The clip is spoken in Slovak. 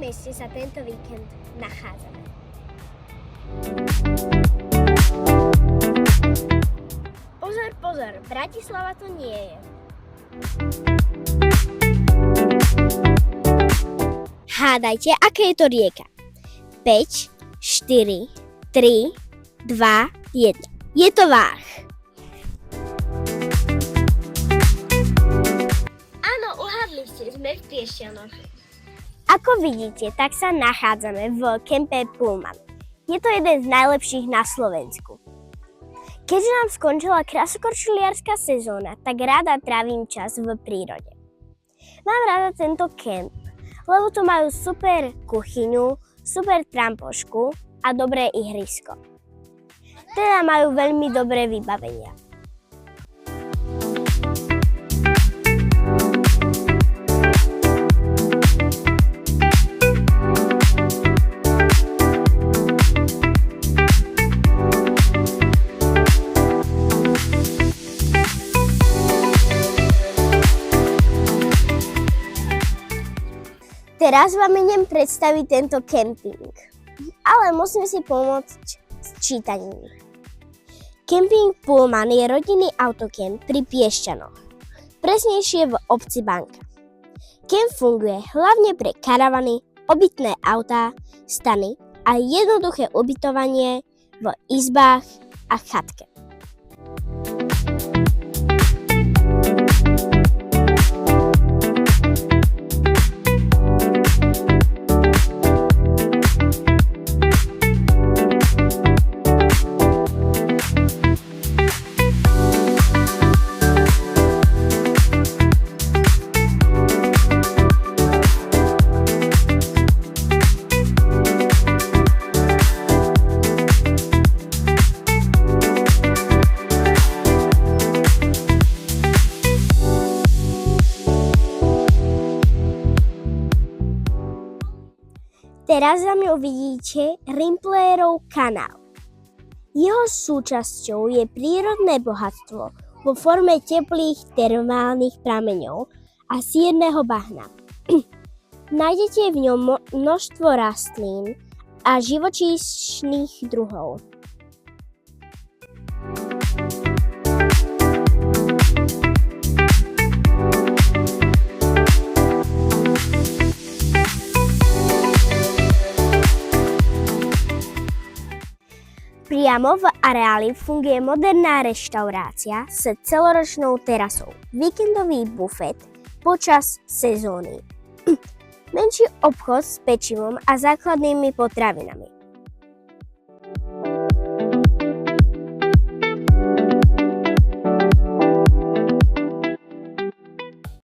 mieste sa tento víkend nachádzame? Pozor, Bratislava to nie je. Hádajte, aké je to rieka? 5, 4, 3, 2, 1. Je to Váh. Áno, uhádli ste, sme v Piešťanoch. Ako vidíte, tak sa nachádzame v kempe Pullman. Je to jeden z najlepších na Slovensku. Keďže nám skončila krasokorčuliarska sezóna, tak rada trávim čas v prírode. Mám rada tento kemp, lebo tu majú super kuchyňu, super trampošku a dobré ihrisko. Teda majú veľmi dobré vybavenia. Teraz vám idem predstaviť tento kemping, ale musím si pomôcť s čítaním. Kemping Pullman je rodinný autokemp pri Piešťanoch, presnejšie v obci Banka. Kemp funguje hlavne pre karavany, obytné autá, stany a jednoduché ubytovanie v izbách a chatke. Teraz za mňou vidíte Rimplerov kanál. Jeho súčasťou je prírodné bohatstvo vo forme teplých termálnych prameňov a sierneho bahna. Nájdete v ňom množstvo rastlín a živočíšnych druhov. Priamo v areáli funguje moderná reštaurácia s celoročnou terasou, víkendový bufet počas sezóny, menší obchod s pečivom a základnými potravinami.